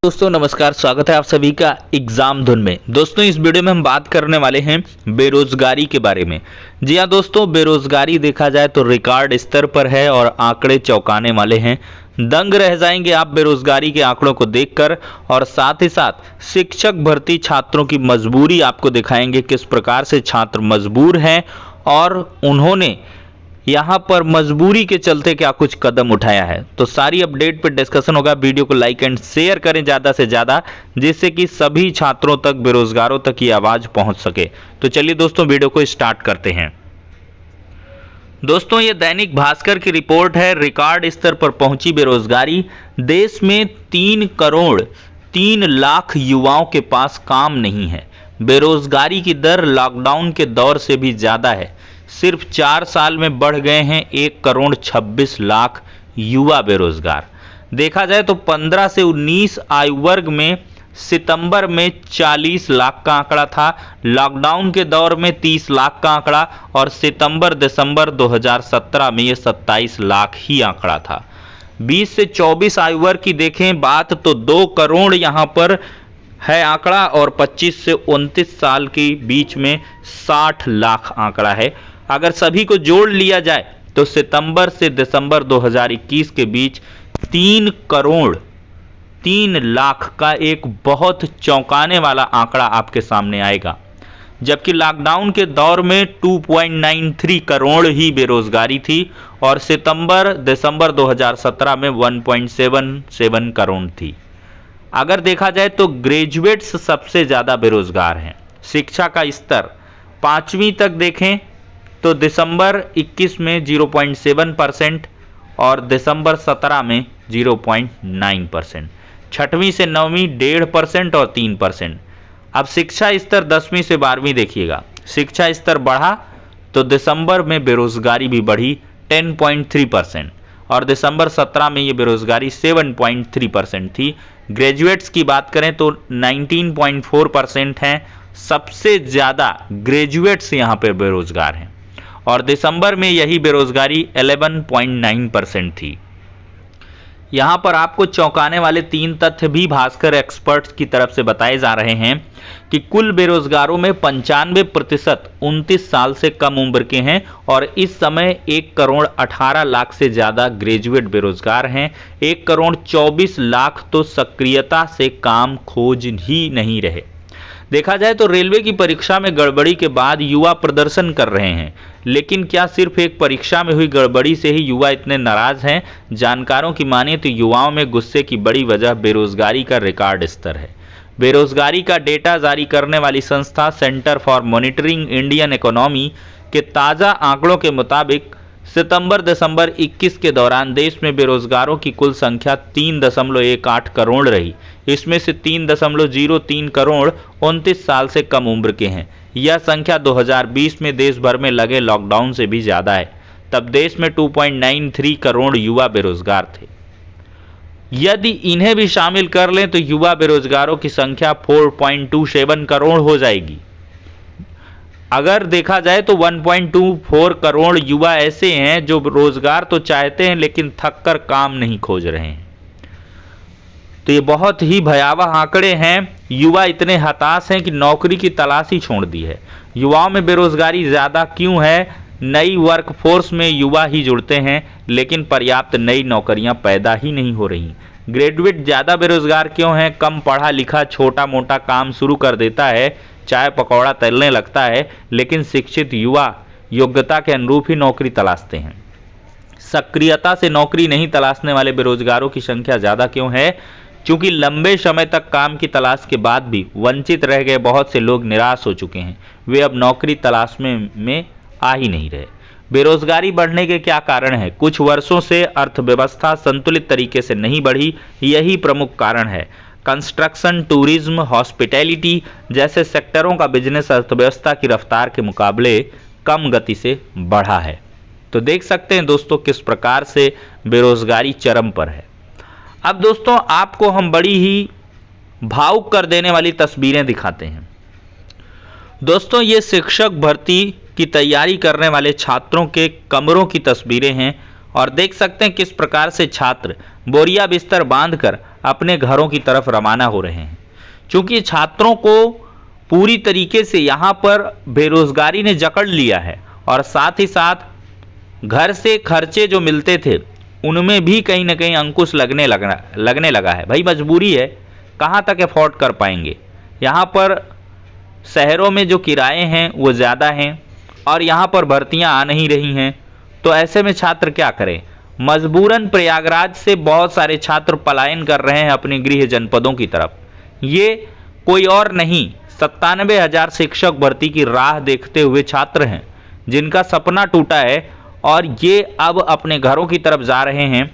दोस्तों नमस्कार, स्वागत है आप सभी का एग्जाम धुन में। दोस्तों इस वीडियो में हम बात करने वाले हैं बेरोजगारी के बारे में। जी हाँ दोस्तों, बेरोजगारी देखा जाए तो रिकॉर्ड स्तर पर है और आंकड़े चौंकाने वाले हैं। दंग रह जाएंगे आप बेरोजगारी के आंकड़ों को देखकर, और साथ ही साथ शिक्षक भर्ती छात्रों की मजबूरी आपको दिखाएंगे, किस प्रकार से छात्र मजबूर हैं और उन्होंने यहाँ पर मजबूरी के चलते क्या कुछ कदम उठाया है। तो सारी अपडेट पर डिस्कशन होगा। वीडियो को लाइक एंड शेयर करें ज़्यादा से ज़्यादा, जिससे कि सभी छात्रों तक, बेरोजगारों तक ये आवाज़ पहुंच सके। तो चलिए दोस्तों वीडियो को स्टार्ट करते हैं। दोस्तों ये दैनिक भास्कर की रिपोर्ट है। रिकॉर्ड स्तर पर पहुंची बेरोजगारी। देश में 3 करोड़ 3 लाख युवाओं के पास काम नहीं है। बेरोजगारी की दर लॉकडाउन के दौर से भी ज़्यादा है। सिर्फ 4 साल में बढ़ गए हैं 1 करोड़ 26 लाख युवा बेरोजगार। देखा जाए तो 15 से 19 आयु वर्ग में सितंबर में 40 लाख का आंकड़ा था, लॉकडाउन के दौर में 30 लाख का आंकड़ा, और सितंबर दिसंबर 2017 में ये 27 लाख ही आंकड़ा था। 20 से 24 आयु वर्ग की देखें बात तो 2 करोड़ यहाँ पर है आंकड़ा, और 25 से 29 साल के बीच में 60 लाख आंकड़ा है। अगर सभी को जोड़ लिया जाए तो सितंबर से दिसंबर 2021 के बीच 3 करोड़ 3 लाख का एक बहुत चौंकाने वाला आंकड़ा आपके सामने आएगा। जबकि लॉकडाउन के दौर में 2.93 करोड़ ही बेरोजगारी थी, और सितंबर दिसंबर 2017 में 1.77 करोड़ थी। अगर देखा जाए तो ग्रेजुएट्स सबसे ज़्यादा बेरोजगार हैं। शिक्षा का स्तर 5वीं तक देखें तो दिसंबर 21 में 0.7% और दिसंबर 17 में 0.9%। 6वीं से 9वीं 1.5% और 3%। अब शिक्षा स्तर 10वीं से 12वीं देखिएगा। शिक्षा स्तर बढ़ा तो दिसंबर में बेरोजगारी भी बढ़ी 10.3%, और दिसंबर 17 में ये बेरोजगारी 7.3% थी। ग्रेजुएट्स की बात करें तो 19.4% हैं। सबसे ज़्यादा ग्रेजुएट्स यहाँ पर बेरोजगार हैं, और दिसंबर में यही बेरोजगारी 11.9% थी। यहाँ पर आपको चौंकाने वाले 3 तथ्य भी भास्कर एक्सपर्ट्स की तरफ से बताए जा रहे हैं कि कुल बेरोजगारों में 95% 29 साल से कम उम्र के हैं, और इस समय 1 करोड़ 18 लाख से ज़्यादा ग्रेजुएट बेरोजगार हैं। 1 करोड़ 24 लाख तो सक्रियता से काम खोज ही नहीं रहे। देखा जाए तो रेलवे की परीक्षा में गड़बड़ी के बाद युवा प्रदर्शन कर रहे हैं, लेकिन क्या सिर्फ एक परीक्षा में हुई गड़बड़ी से ही युवा इतने नाराज हैं? जानकारों की माने तो युवाओं में गुस्से की बड़ी वजह बेरोजगारी का रिकॉर्ड स्तर है। बेरोजगारी का डेटा जारी करने वाली संस्था centre for monitoring Indian economy के ताज़ा आंकड़ों के मुताबिक सितंबर दिसंबर 21 के दौरान देश में बेरोजगारों की कुल संख्या 3.18 करोड़ रही। इसमें से 3.03 करोड़ 29 साल से कम उम्र के हैं। यह संख्या 2020 में देश भर में लगे लॉकडाउन से भी ज़्यादा है। तब देश में 2.93 करोड़ युवा बेरोजगार थे। यदि इन्हें भी शामिल कर लें तो युवा बेरोजगारों की संख्या 4.27 करोड़ हो जाएगी। अगर देखा जाए तो 1.24 करोड़ युवा ऐसे हैं जो रोजगार तो चाहते हैं लेकिन थक कर काम नहीं खोज रहे हैं। तो ये बहुत ही भयावह आंकड़े हैं। युवा इतने हताश हैं कि नौकरी की तलाश ही छोड़ दी है। युवाओं में बेरोजगारी ज़्यादा क्यों है? नई वर्कफोर्स में युवा ही जुड़ते हैं, लेकिन पर्याप्त नई नौकरियां पैदा ही नहीं हो रही। ग्रेजुएट ज़्यादा बेरोजगार क्यों हैं? कम पढ़ा लिखा छोटा मोटा काम शुरू कर देता है, चाय पकौड़ा तलने लगता है, लेकिन शिक्षित युवा योग्यता के अनुरूप ही नौकरी तलाशते हैं। सक्रियता से नौकरी नहीं तलाशने वाले बेरोजगारों की संख्या ज़्यादा क्यों है? क्योंकि लंबे समय तक काम की तलाश के बाद भी वंचित रह गए बहुत से लोग निराश हो चुके हैं। वे अब नौकरी तलाश में आ ही नहीं रहे। बेरोजगारी बढ़ने के क्या कारण हैं? कुछ वर्षों से अर्थव्यवस्था संतुलित तरीके से नहीं बढ़ी, यही प्रमुख कारण है। कंस्ट्रक्शन, टूरिज्म, हॉस्पिटैलिटी जैसे सेक्टरों का बिजनेस अर्थव्यवस्था की रफ्तार के मुकाबले कम गति से बढ़ा है। तो देख सकते हैं दोस्तों किस प्रकार से बेरोजगारी चरम पर है। अब दोस्तों आपको हम बड़ी ही भावुक कर देने वाली तस्वीरें दिखाते हैं। दोस्तों ये शिक्षक भर्ती की तैयारी करने वाले छात्रों के कमरों की तस्वीरें हैं, और देख सकते हैं किस प्रकार से छात्र बोरिया बिस्तर बांधकर अपने घरों की तरफ रवाना हो रहे हैं। क्योंकि छात्रों को पूरी तरीके से यहाँ पर बेरोजगारी ने जकड़ लिया है और साथ ही साथ घर से खर्चे जो मिलते थे उनमें भी कहीं ना कहीं अंकुश लगने लगा है। भाई मजबूरी है, कहाँ तक अफोर्ड कर पाएंगे। यहाँ पर शहरों में जो किराए हैं वो ज़्यादा हैं और यहाँ पर भर्तियाँ आ नहीं रही हैं, तो ऐसे में छात्र क्या करें। मजबूरन प्रयागराज से बहुत सारे छात्र पलायन कर रहे हैं अपने गृह जनपदों की तरफ। ये कोई और नहीं, 97,000 शिक्षक भर्ती की राह देखते हुए छात्र हैं जिनका सपना टूटा है और ये अब अपने घरों की तरफ जा रहे हैं